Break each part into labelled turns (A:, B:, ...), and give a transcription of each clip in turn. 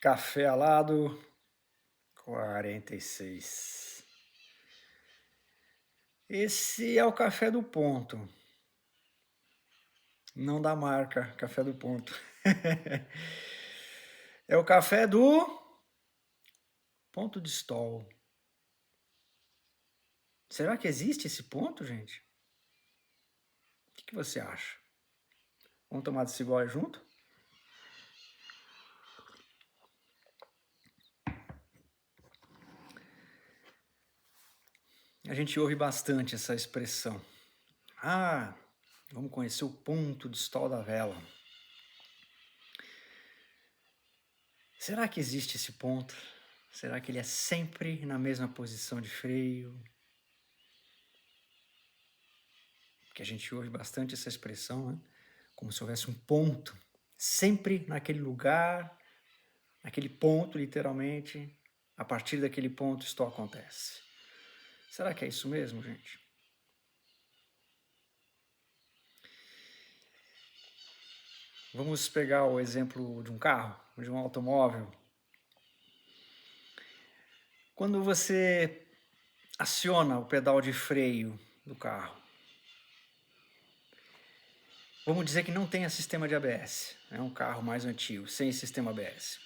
A: Café alado 46. Esse é o café do ponto, não da marca Café do Ponto. É o café do ponto de stol. Será que existe esse ponto, gente? O que você acha? Vamos tomar desse gole junto? A gente ouve bastante essa expressão. Ah, vamos conhecer o ponto de stol da vela. Será que existe esse ponto? Será que ele é sempre na mesma posição de freio? Porque a gente ouve bastante essa expressão, né? Como se houvesse um ponto, sempre naquele lugar, naquele ponto, literalmente. A partir daquele ponto, isto acontece. Será que é isso mesmo, gente? Vamos pegar o exemplo de um carro, de um automóvel. Quando você aciona o pedal de freio do carro, vamos dizer que não tenha sistema de ABS, é um carro mais antigo, sem sistema ABS.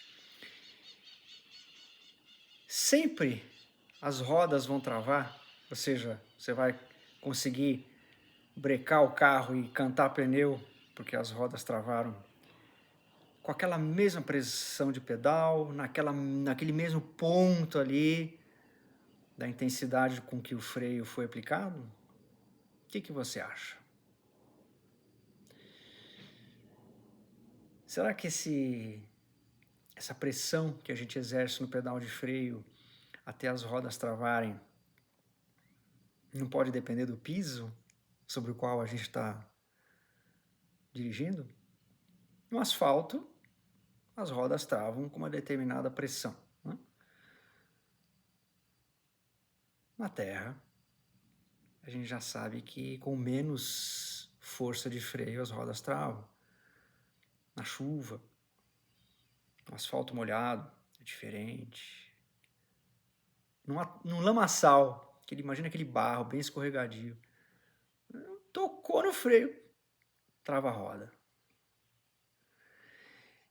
A: Sempre as rodas vão travar, ou seja, você vai conseguir brecar o carro e cantar pneu, porque as rodas travaram, com aquela mesma pressão de pedal, naquele mesmo ponto ali, da intensidade com que o freio foi aplicado? O que você acha? Será que essa pressão que a gente exerce no pedal de freio até as rodas travarem não pode depender do piso sobre o qual a gente está dirigindo? No asfalto, as rodas travam com uma determinada pressão, né? Na terra, a gente já sabe que com menos força de freio as rodas travam. Na chuva, no asfalto molhado, é diferente. Num lamaçal, imagina aquele barro bem escorregadio. Tocou no freio, trava a roda.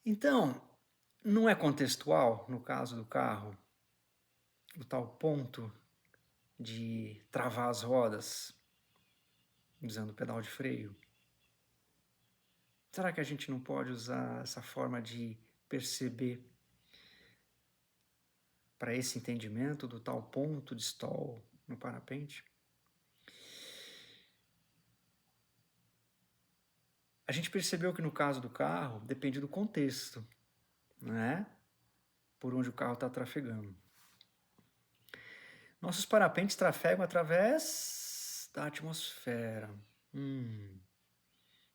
A: Então, não é contextual, no caso do carro, o tal ponto de travar as rodas usando o pedal de freio? Será que a gente não pode usar essa forma de perceber para esse entendimento do tal ponto de stall no parapente? A gente percebeu que no caso do carro depende do contexto, né? Por onde o carro está trafegando. Nossos parapentes trafegam através da atmosfera.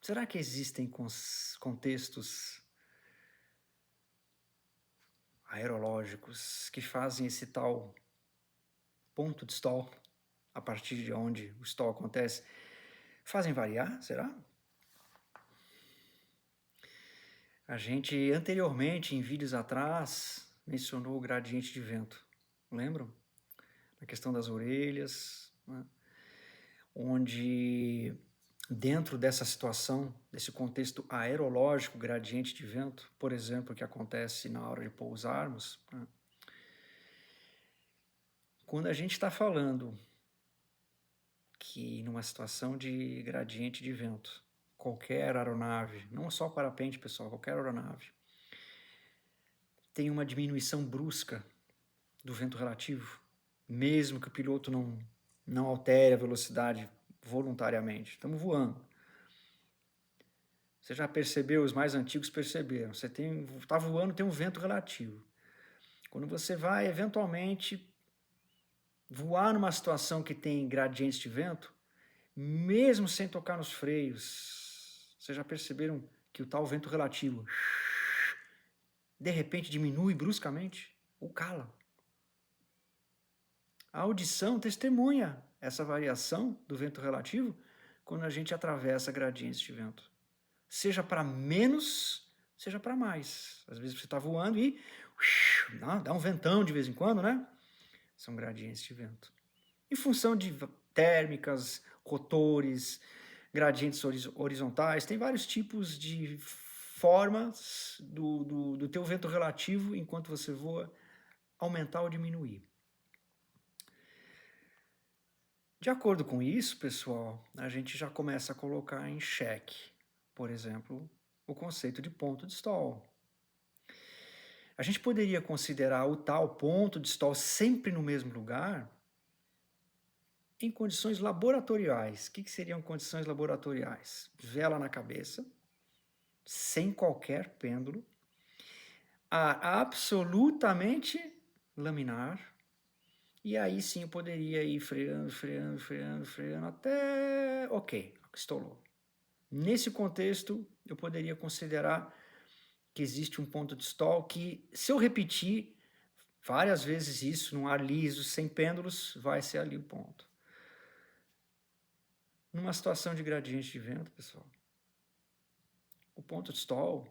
A: Será que existem contextos aerológicos que fazem esse tal ponto de stall, a partir de onde o stall acontece, fazem variar? Será? A gente anteriormente, em vídeos atrás, mencionou o gradiente de vento. Lembram? A questão das orelhas, né? Onde dentro dessa situação, desse contexto aerológico, gradiente de vento, por exemplo, que acontece na hora de pousarmos, né? Quando a gente está falando que numa situação de gradiente de vento, qualquer aeronave, não só o parapente, pessoal, qualquer aeronave, tem uma diminuição brusca do vento relativo, mesmo que o piloto não altere a velocidade voluntariamente. Estamos voando. Você já percebeu, os mais antigos perceberam, você está voando, tem um vento relativo. Quando você vai, eventualmente, voar numa situação que tem gradientes de vento, mesmo sem tocar nos freios, vocês já perceberam que o tal vento relativo, de repente, diminui bruscamente ou cala? A audição testemunha essa variação do vento relativo quando a gente atravessa gradientes de vento. Seja para menos, seja para mais. Às vezes você está voando e Dá um ventão de vez em quando, né? São gradientes de vento. Em função de térmicas, rotores, gradientes horizontais, tem vários tipos de formas do teu vento relativo enquanto você voa aumentar ou diminuir. De acordo com isso, pessoal, a gente já começa a colocar em xeque, por exemplo, o conceito de ponto de stall. A gente poderia considerar o tal ponto de stall sempre no mesmo lugar em condições laboratoriais. O que seriam condições laboratoriais? Vela na cabeça, sem qualquer pêndulo, ar absolutamente laminar, e aí sim eu poderia ir freando, até... ok, estourou. Nesse contexto, eu poderia considerar que existe um ponto de stall que, se eu repetir várias vezes isso, num ar liso, sem pêndulos, vai ser ali o ponto. Numa situação de gradiente de vento, pessoal, o ponto de stall,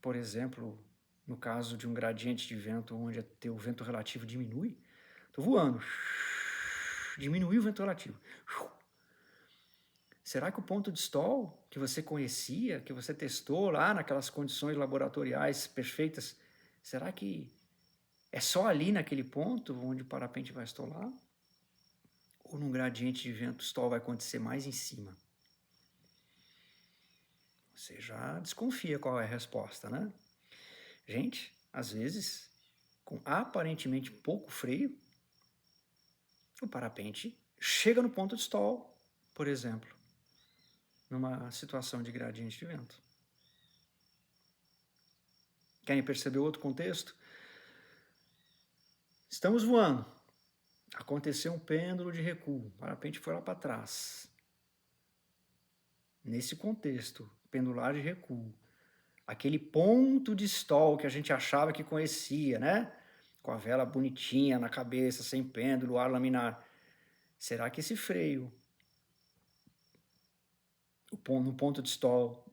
A: por exemplo, no caso de um gradiente de vento onde o vento relativo diminui, estou voando, diminui o vento relativo. Será que o ponto de stall que você conhecia, que você testou lá naquelas condições laboratoriais perfeitas, será que é só ali naquele ponto onde o parapente vai estolar? Ou num gradiente de vento o stall vai acontecer mais em cima? Você já desconfia qual é a resposta, né? Gente, às vezes, com aparentemente pouco freio, o parapente chega no ponto de stall, por exemplo, numa situação de gradiente de vento. Querem perceber outro contexto? Estamos voando. Aconteceu um pêndulo de recuo, o parapente foi lá para trás. Nesse contexto, pendular de recuo, aquele ponto de stall que a gente achava que conhecia, né? Com a vela bonitinha na cabeça, sem pêndulo, ar laminar. Será que esse freio, no ponto de stall,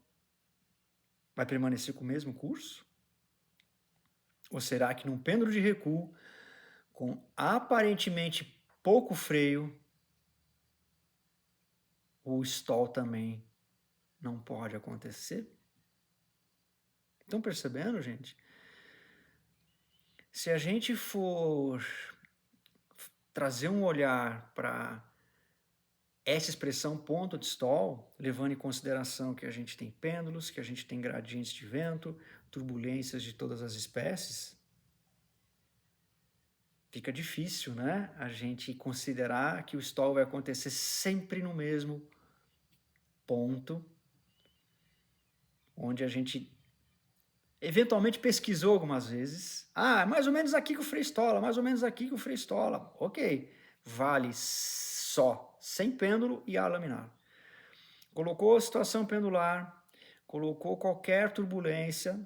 A: vai permanecer com o mesmo curso? Ou será que num pêndulo de recuo, com aparentemente pouco freio, o stall também não pode acontecer? Estão percebendo, gente? Se a gente for trazer um olhar para essa expressão ponto de stall, levando em consideração que a gente tem pêndulos, que a gente tem gradientes de vento, turbulências de todas as espécies, fica difícil, né? A gente considerar que o stall vai acontecer sempre no mesmo ponto, onde a gente eventualmente pesquisou algumas vezes. Ah, é mais ou menos aqui que o freio estola, mais ou menos aqui que o freio estola. Ok, vale só, sem pêndulo e ar laminar. Colocou a situação pendular, colocou qualquer turbulência,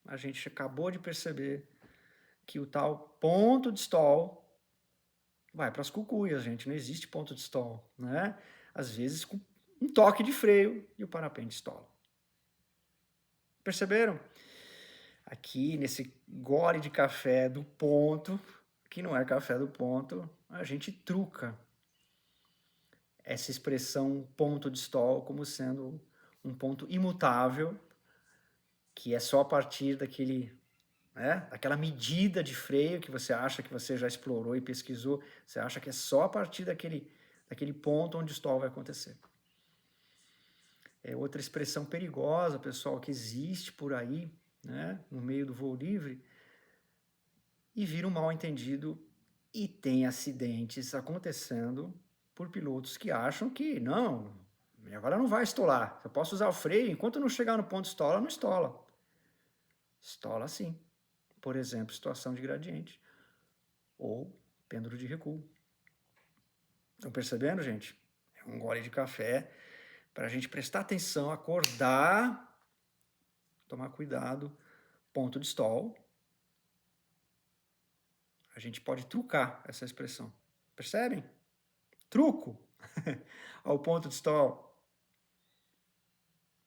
A: a gente acabou de perceber que o tal ponto de stall vai para as cucuias, gente, não existe ponto de stall, né? Às vezes com um toque de freio e o parapente estola. Perceberam? Aqui nesse gole de café do ponto, que não é café do ponto, a gente truca essa expressão ponto de stall como sendo um ponto imutável, que é só a partir daquela medida de freio que você acha que você já explorou e pesquisou, você acha que é só a partir daquele ponto onde o stall vai acontecer. É outra expressão perigosa, pessoal, que existe por aí, né, no meio do voo livre, e vira um mal-entendido e tem acidentes acontecendo por pilotos que acham que não, agora não vai estolar, eu posso usar o freio, enquanto não chegar no ponto de estola, não estola. Estola sim. Por exemplo, situação de gradiente ou pêndulo de recuo. Estão percebendo, gente? É um gole de café para a gente prestar atenção, acordar, tomar cuidado. Ponto de stall. A gente pode trucar essa expressão. Percebem? Truco ao ponto de stall.